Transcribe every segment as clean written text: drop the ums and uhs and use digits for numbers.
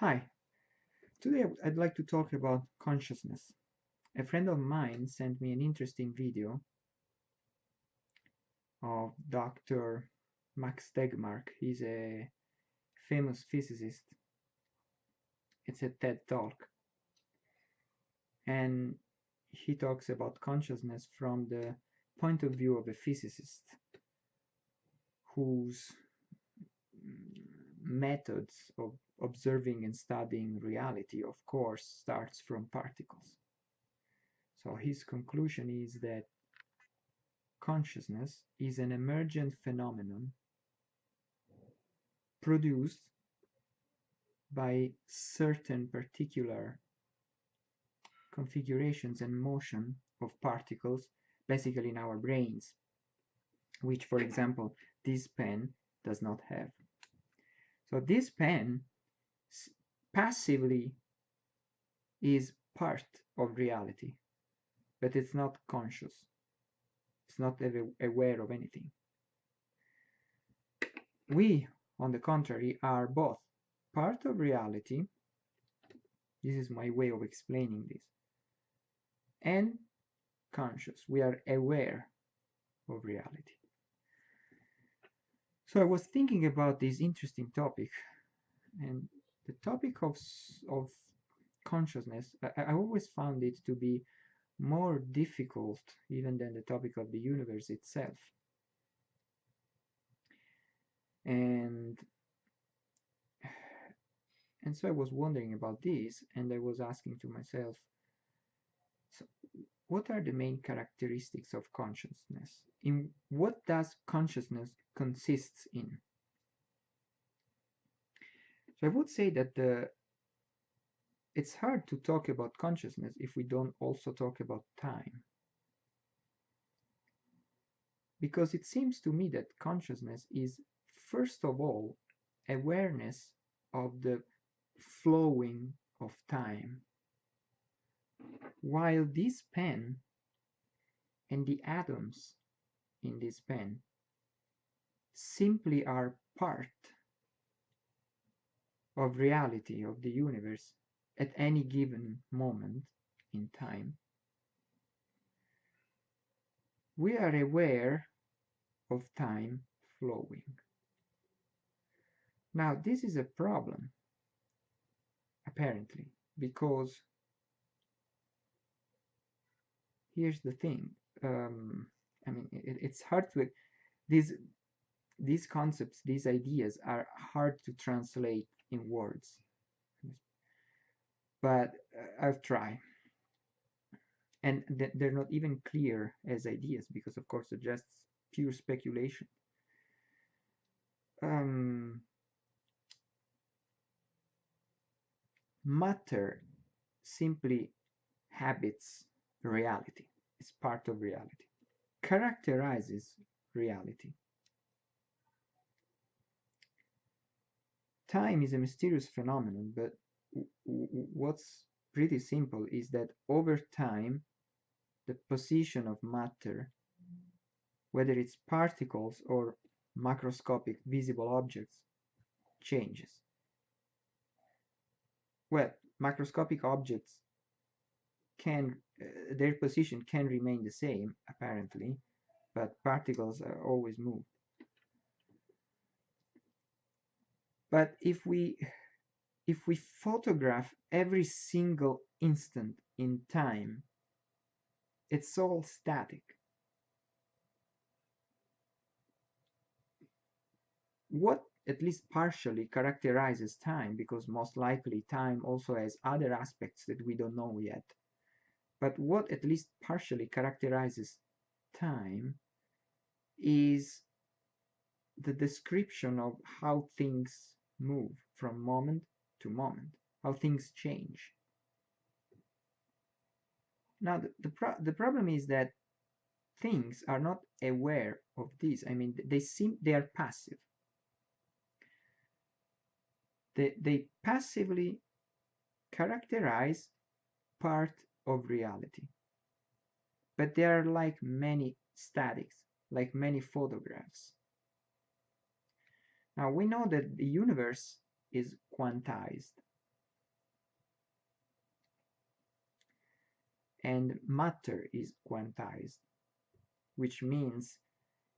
Hi, today I'd like to talk about consciousness. A friend of mine sent me an interesting video of Dr. Max Tegmark. He's a famous physicist. It's a TED talk, and he talks about consciousness from the point of view of a physicist whose methods of observing and studying reality, of course, starts from particles. So his conclusion is that consciousness is an emergent phenomenon produced by certain particular configurations and motion of particles, basically in our brains, which, for example, this pen does not have. So this pen passively is part of reality, but it's not conscious. It's not aware of anything. We, on the contrary, are both part of reality. This is my way of explaining this. And conscious. We are aware of reality. So I was thinking about this interesting topic, and the topic of consciousness, I always found it to be more difficult even than the topic of the universe itself. And so I was wondering about this, and I was asking to myself, so what are the main characteristics of consciousness? In what does consciousness consists in? So I would say that it's hard to talk about consciousness if we don't also talk about time. Because it seems to me that consciousness is, first of all, awareness of the flowing of time. While this pen and the atoms in this pen simply are part of reality, of the universe, at any given moment in time, we are aware of time flowing. Now, this is a problem, apparently, because here's the thing. It's hard to these concepts, these ideas are hard to translate in words, but I've tried, and they're not even clear as ideas because, of course, they're just pure speculation. Matter simply habits reality. It's part of reality, characterizes reality. Time is a mysterious phenomenon, but what's pretty simple is that over time, the position of matter, whether it's particles or macroscopic visible objects, changes. Well, macroscopic objects their position can remain the same, apparently, but particles are always move. But if we photograph every single instant in time, it's all static. What at least partially characterizes time, because most likely time also has other aspects that we don't know yet, but what at least partially characterizes time is the description of how things move from moment to moment, how things change. Now, the problem is that things are not aware of this. I mean, they are passive. They passively characterize part of reality, but they are like many statics, like many photographs. Now we know that the universe is quantized. and matter is quantized, which means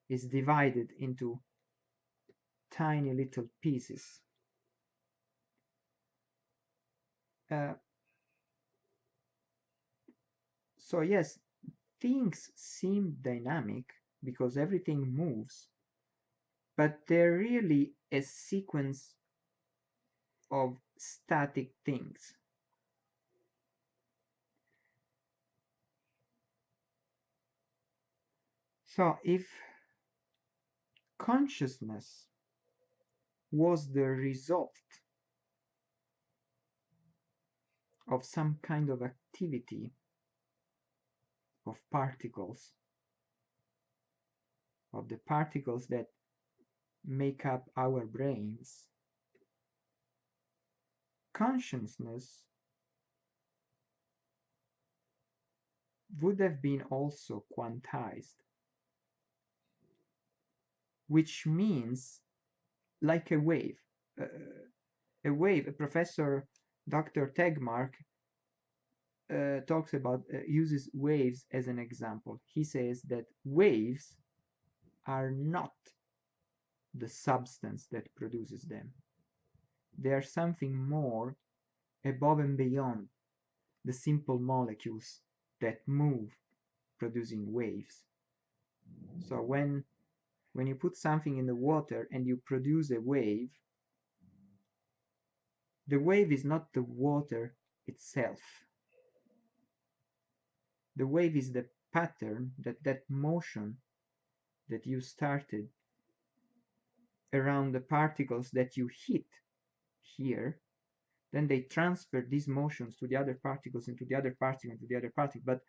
it's divided into tiny little pieces. Uh, so yes, things seem dynamic because everything moves, but they're really a sequence of static things. So if consciousness was the result of some kind of activity of particles, of the particles that make up our brains, consciousness would have been also quantized, which means like a wave. Uh, a wave, a professor, Dr. Tegmark, talks about, uses waves as an example. He says that waves are not the substance that produces them. They are something more above and beyond the simple molecules that move producing waves. So when you put something in the water and you produce a wave, the wave is not the water itself. The wave is the pattern, that motion that you started around the particles that you hit here. Then they transfer these motions to the other particles, and to the other particle, and to the other particle. But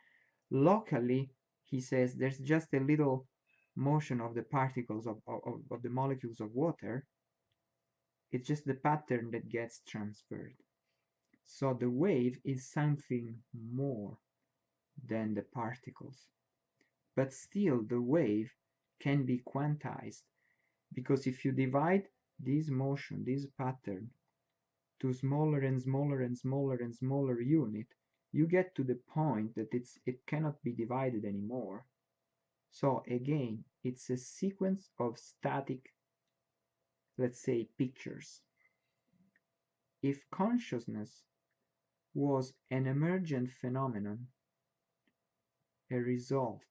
locally, he says, there's just a little motion of the particles of the molecules of water. It's just the pattern that gets transferred. So the wave is something more than the particles. But still, the wave can be quantized, because if you divide this motion, this pattern, to smaller and smaller and smaller and smaller unit, you get to the point that it cannot be divided anymore. So again, it's a sequence of static, let's say, pictures. If consciousness was an emergent phenomenon, a result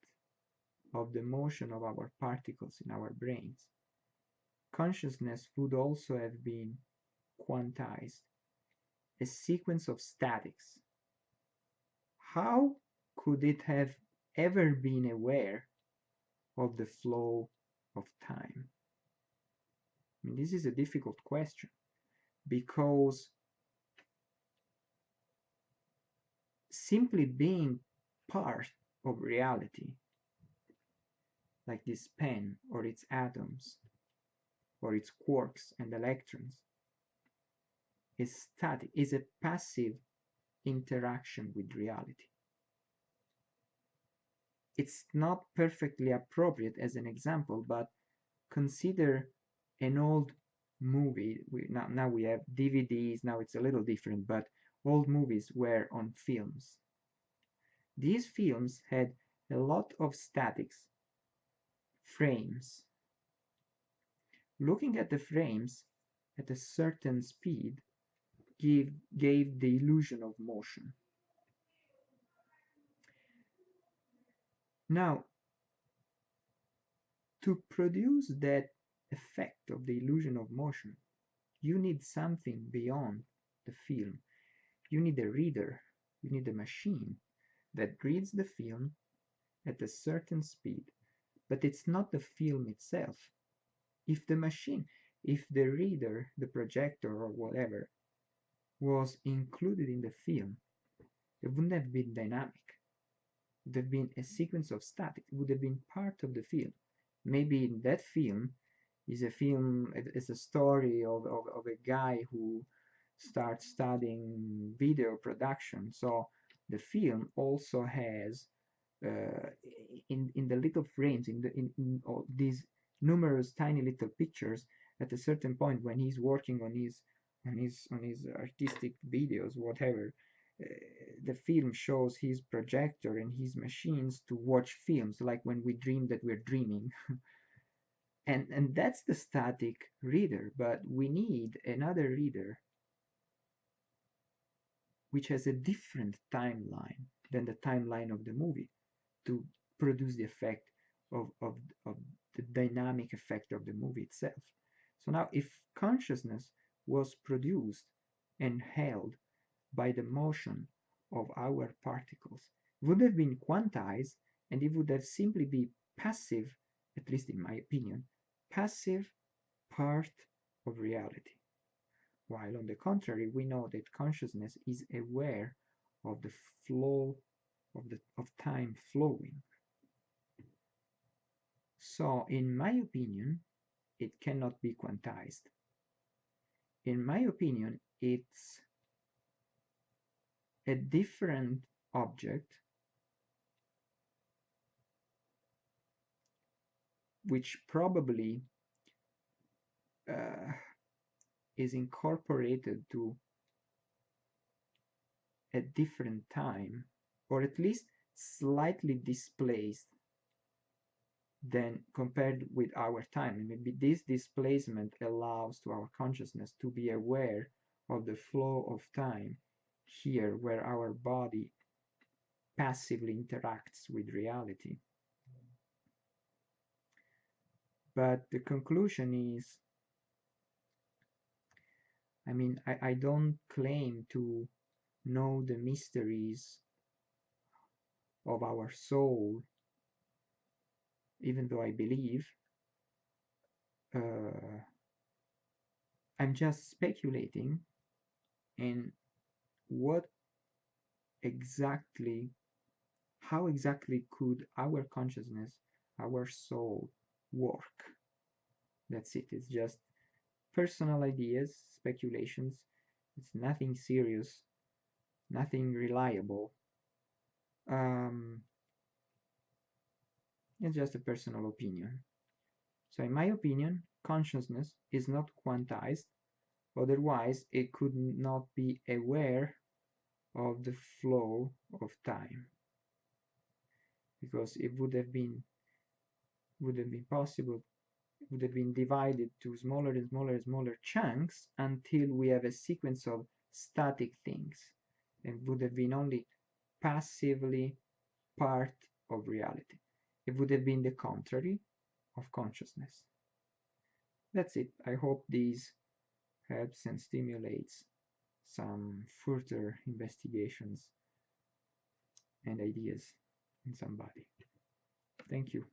of the motion of our particles in our brains, consciousness would also have been quantized, a sequence of statics. How could it have ever been aware of the flow of time? I mean, this is a difficult question, because simply being part of reality, like this pen or its atoms or its quarks and electrons, is static, is a passive interaction with reality. It's not perfectly appropriate as an example, but consider an old movie. Now we have DVDs, now it's a little different, but old movies were on films. These films had a lot of statics, frames. Looking at the frames at a certain speed gave the illusion of motion. Now, to produce that effect of the illusion of motion, you need something beyond the film. You need a reader, you need a machine that reads the film at a certain speed. But it's not the film itself. If the machine, if the reader, the projector or whatever, was included in the film, it wouldn't have been dynamic. It would have been a sequence of static. It would have been part of the film. Maybe in that film is a story of a guy who starts studying video production. So the film also has in the little frames, in all these numerous tiny little pictures, at a certain point when he's working on his artistic videos, whatever, the film shows his projector and his machines to watch films, like when we dream that we're dreaming. And that's the static reader, but we need another reader which has a different timeline than the timeline of the movie to produce the effect of the dynamic effect of the movie itself. So now, if consciousness was produced and held by the motion of our particles, it would have been quantized, and it would have simply been passive, at least in my opinion, passive part of reality. While on the contrary, we know that consciousness is aware of the flow of time flowing. So in my opinion, it cannot be quantized. In my opinion, it's a different object which probably is incorporated to a different time, or at least slightly displaced than compared with our time. And maybe this displacement allows to our consciousness to be aware of the flow of time here, where our body passively interacts with reality. But the conclusion is, I don't claim to know the mysteries of our soul, even though I believe. I'm just speculating in how exactly could our consciousness, our soul work. That's it. It's just personal ideas, speculations. It's nothing serious, nothing reliable. It's just a personal opinion. So in my opinion, consciousness is not quantized, otherwise it could not be aware of the flow of time, because it would have been possible, it would have been divided to smaller and smaller and smaller chunks until we have a sequence of static things, and would have been only passively part of reality. It would have been the contrary of consciousness. That's it. I hope this helps and stimulates some further investigations and ideas in somebody. Thank you.